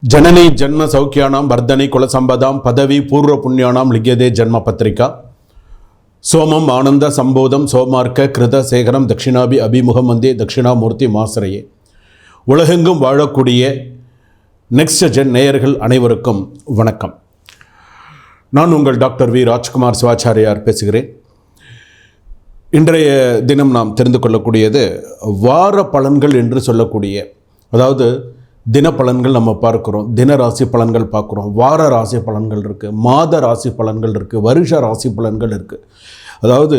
जननी जन्म सौख्यानां वर्धने कुलसंपदां पदवी पूर्व पुण्यानां लिख्यते जन्म पत्रिका सोमम आनंद संबोधम सोमार्क कृत சேகரம் தட்சிணாபி அபிமுகம் வந்தே தட்சிணாமூர்த்தி மாசரையே. உலகெங்கும் வாழக்கூடிய நெக்ஸ்ட் ஜென் நேயர்கள் அனைவருக்கும் வணக்கம். நான் உங்கள் டாக்டர் வி ராஜ்குமார் சிவாச்சாரியார் பேசுகிறேன். இன்றைய தினம் நாம் தெரிந்து கொள்ளக்கூடியது வார பலன்கள் என்று சொல்லக்கூடிய, அதாவது தின பலன்கள் நம்ம பார்க்குறோம், தின ராசி பலன்கள் பார்க்குறோம், வார ராசி பலன்கள் இருக்குது, மாத ராசி பலன்கள் இருக்குது, வருஷ ராசி பலன்கள் இருக்குது. அதாவது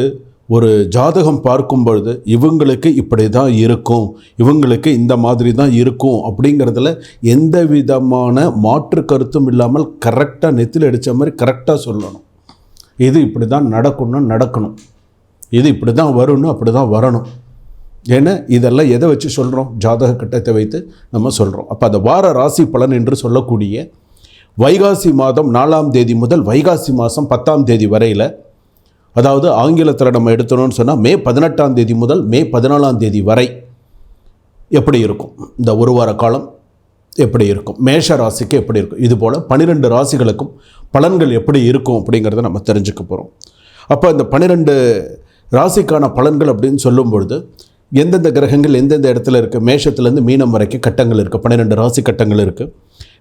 ஒரு ஜாதகம் பார்க்கும் பொழுது இவங்களுக்கு இப்படி தான் இருக்கும், இவங்களுக்கு இந்த மாதிரி தான் இருக்கும் அப்படிங்கிறதுல எந்த விதமான மாற்று கருத்தும் இல்லாமல் கரெக்டாக நெத்தில் அடித்த மாதிரி கரெக்டாக சொல்லணும். இது இப்படி தான் நடக்கணும், இது இப்படி தான் வரணும், அப்படி தான் வரணும். ஏன்னா இதெல்லாம் எதை வச்சு சொல்கிறோம்? ஜாதக கட்டத்தை வைத்து நம்ம சொல்கிறோம். அப்போ அந்த வார ராசி பலன் என்று சொல்லக்கூடிய வைகாசி மாதம் 4ஆம் தேதி முதல் வைகாசி மாதம் 10ஆம் தேதி வரையில், அதாவது ஆங்கிலத்தில் நம்ம எடுத்தோம்னு சொன்னால் மே 18ஆம் தேதி முதல் மே 14ஆம் தேதி வரை எப்படி இருக்கும், இந்த ஒரு வார காலம் எப்படி இருக்கும், மேஷ ராசிக்கு எப்படி இருக்கும், இதுபோல் 12 ராசிகளுக்கும் பலன்கள் எப்படி இருக்கும் அப்படிங்கிறத நம்ம தெரிஞ்சுக்க போகிறோம். அப்போ இந்த 12 ராசிக்கான பலன்கள் அப்படின்னு சொல்லும் பொழுது எந்தெந்த கிரகங்கள் எந்தெந்த இடத்துல இருக்குது, மேஷத்துலேருந்து மீனம் வரைக்கும் கட்டங்கள் இருக்குது, 12 ராசி கட்டங்கள் இருக்குது.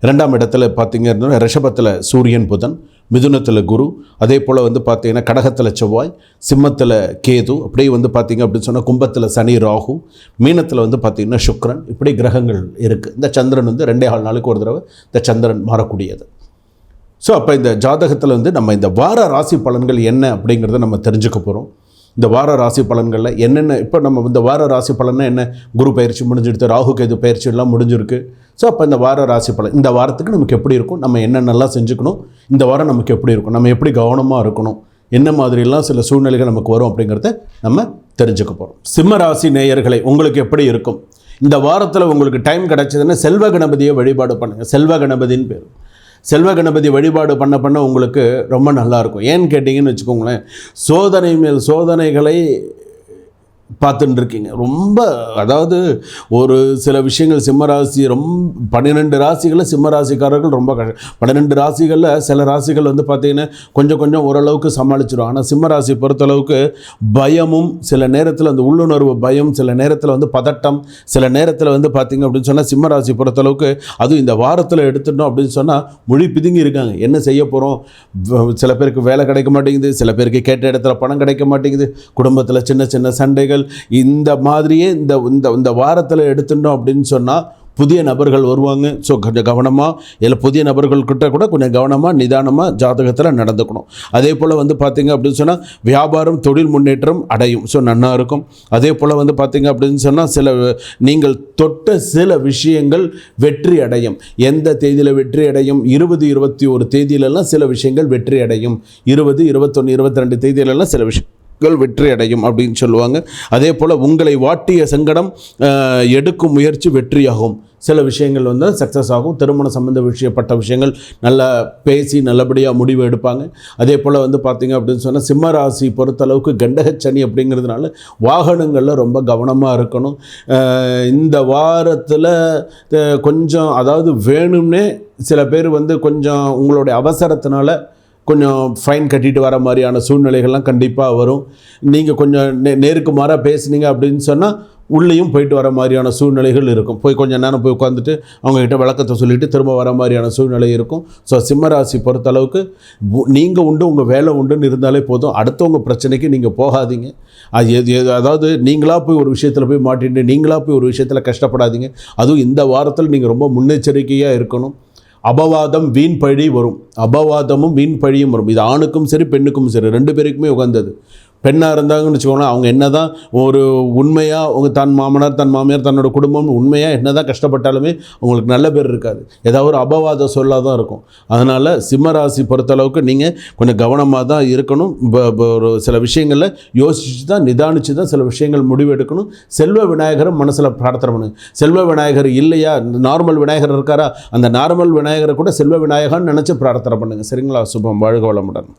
2ஆம் இடத்துல பார்த்திங்கன்னா ரிஷபத்தில் சூரியன் புதன், மிதுனத்தில் குரு, அதே போல் பார்த்திங்கன்னா கடகத்தில் செவ்வாய், சிம்மத்தில் கேது, அப்படியே பார்த்திங்க அப்படின்னு சொன்னால் கும்பத்தில் சனி ராகு, மீனத்தில் பார்த்திங்கன்னா சுக்கிரன், இப்படி கிரகங்கள் இருக்குது. இந்த சந்திரன் 2.5 நாளுக்கு ஒரு தடவை இந்த சந்திரன் மாறக்கூடியது. ஸோ அப்போ இந்த ஜாதகத்தில் நம்ம இந்த வார ராசி பலன்கள் என்ன அப்படிங்கிறத நம்ம தெரிஞ்சுக்க போகிறோம். இந்த வார ராசி பலன்களில் என்னென்ன, இப்போ நம்ம இந்த வார ராசி பலன்னா என்ன, குரு பயிற்சி முடிஞ்சிடுது, ராகு கேது பயிற்சி எல்லாம் முடிஞ்சிருக்கு. ஸோ அப்போ இந்த வார ராசி பலன், இந்த வாரத்துக்கு நமக்கு எப்படி இருக்கும், நம்ம என்னென்னலாம் செஞ்சுக்கணும், இந்த வாரம் நமக்கு எப்படி இருக்கும், நம்ம எப்படி கவனமாக இருக்கணும், என்ன மாதிரிலாம் சில சூழ்நிலைகள் நமக்கு வரும் அப்படிங்கிறத நம்ம தெரிஞ்சுக்க போகிறோம். சிம்ம ராசி நேயர்களை உங்களுக்கு எப்படி இருக்கும், இந்த வாரத்தில் உங்களுக்கு டைம் கிடச்சதுன்னா செல்வ கணபதியை வழிபாடு பண்ணுங்கள். செல்வ கணபதின்னு பேர். செல்வ கணபதி வழிபாடு பண்ண உங்களுக்கு ரொம்ப நல்லாயிருக்கும். ஏன்னு கேட்டிங்கன்னு வச்சுக்கோங்களேன், சோதனை மேல் சோதனைகளை பார்த்துட்டு இருக்கீங்க. ரொம்ப, அதாவது ஒரு சில விஷயங்கள் சிம்மராசி ரொம்ப 12 ராசிகளில் சிம்மராசிக்காரர்கள் ரொம்ப 12 ராசிகளில் சில ராசிகள் பார்த்திங்கன்னா கொஞ்சம் ஓரளவுக்கு சமாளிச்சிடும். ஆனால் சிம்மராசி பொறுத்தளவுக்கு பயமும், சில நேரத்தில் அந்த உள்ளுணர்வு பயம், சில நேரத்தில் பதட்டம், சில நேரத்தில் பார்த்திங்க அப்படின்னு சொன்னால் சிம்மராசி பொறுத்தளவுக்கு அதுவும் இந்த வாரத்தில் எடுத்துட்டோம் அப்படின்னு சொன்னால் மொழி பிதுங்கி இருக்காங்க. என்ன செய்ய போகிறோம், சில பேருக்கு வேலை கிடைக்க மாட்டேங்குது, சில பேருக்கு கேட்ட இடத்துல பணம் கிடைக்க மாட்டேங்குது, குடும்பத்தில் சின்ன சின்ன சண்டைகள், இந்த மாதிரியே இந்த வாரத்தில் எடுத்துட்டோம் அப்படின்னு சொன்னால் புதிய நபர்கள் வருவாங்க. ஸோ கொஞ்சம் கவனமாக, இல்லை புதிய நபர்கள்கிட்ட கூட கொஞ்சம் கவனமாக நிதானமாக ஜாதகத்தில் நடந்துக்கணும். அதே போல் பார்த்திங்க அப்படின்னு சொன்னால் வியாபாரம் தொழில் முன்னேற்றம் அடையும். ஸோ நன்னா இருக்கும். அதே போல் பார்த்திங்க அப்படின்னு சொன்னால் சில நீங்கள் தொட்ட சில விஷயங்கள் வெற்றி அடையும். எந்த தேதியில் வெற்றி அடையும், 20, 21 தேதியிலெல்லாம் சில விஷயங்கள் வெற்றி அடையும். 20, 21, 22 தேதியிலெல்லாம் சில விஷயம் வெற்றி அடையும் அப்படின்னு சொல்லுவாங்க. அதே போல் உங்களை வாட்டிய சங்கடம் எடுக்கும் முயற்சி வெற்றியாகும். சில விஷயங்கள் சக்ஸஸ் ஆகும். திருமணம் சம்பந்த விஷயப்பட்ட விஷயங்கள் நல்லா பேசி நல்லபடியாக முடிவு எடுப்பாங்க. அதே போல் பார்த்திங்க அப்படின்னு சொன்னால் சிம்மராசி பொறுத்தளவுக்கு கண்டகச்சனி அப்படிங்கிறதுனால வாகனங்களில் ரொம்ப கவனமாக இருக்கணும். இந்த வாரத்தில் கொஞ்சம், அதாவது வேணும்னே சில பேர் கொஞ்சம் உங்களுடைய அவசரத்தினால கொஞ்சம் ஃபைன் கட்டிட்டு வர மாதிரியான சூழ்நிலைகள்லாம் கண்டிப்பாக வரும். நீங்கள் கொஞ்சம் நேருக்கு மாறாக பேசுனீங்க அப்படின்னு சொன்னால் உள்ளேயும் போயிட்டு வர மாதிரியான சூழ்நிலைகள் இருக்கும். போய் கொஞ்சம் நேரம் போய் உட்காந்துட்டு அவங்ககிட்ட விளக்கத்தை சொல்லிவிட்டு திரும்ப வர மாதிரியான சூழ்நிலை இருக்கும். ஸோ சிம்மராசி பொறுத்தளவுக்கு நீங்கள் உண்டு, உங்கள் வேலை உண்டுன்னு இருந்தாலே போதும். அடுத்தவங்க பிரச்சனைக்கு நீங்கள் போகாதீங்க. அதாவது நீங்களாக போய் ஒரு விஷயத்தில் போய் மாட்டிட்டு நீங்களாக போய் ஒரு விஷயத்தில் கஷ்டப்படாதீங்க. அதுவும் இந்த வாரத்தில் நீங்கள் ரொம்ப முன்னெச்சரிக்கையாக இருக்கணும். அபவாதம் வீண் பழி வரும், அபவாதமும் வீண் பழியும் வரும். இது ஆணுக்கும் சரி பெண்ணுக்கும் சரி, 2 பேருக்குமே உகந்தது. பெண்ணாக இருந்தாங்கன்னு வச்சுக்கோங்களேன், அவங்க என்ன தான் ஒரு உண்மையாக அவங்க தன் மாமனார் தன் மாமியார் தன்னோட குடும்பம் உண்மையாக என்ன தான் கஷ்டப்பட்டாலுமே அவங்களுக்கு நல்ல பேர் இருக்காது. ஏதாவது ஒரு அபவாத சொல்லாக தான் இருக்கும். அதனால் சிம்மராசி பொறுத்தளவுக்கு நீங்கள் கொஞ்சம் கவனமாக தான் இருக்கணும். ஒரு சில விஷயங்களில் யோசித்து தான் நிதானித்து தான் சில விஷயங்கள் முடிவு எடுக்கணும். செல்வ விநாயகரை மனசில் பிரார்த்தனை பண்ணுங்க. செல்வ விநாயகர் இல்லையா, நார்மல் விநாயகர் இருக்காரா, அந்த நார்மல் விநாயகரை கூட செல்வ விநாயகர்னு நினச்சி பிரார்த்தனை பண்ணுங்கள். சரிங்களா? சுபம். வாழ்க வளமுடன்.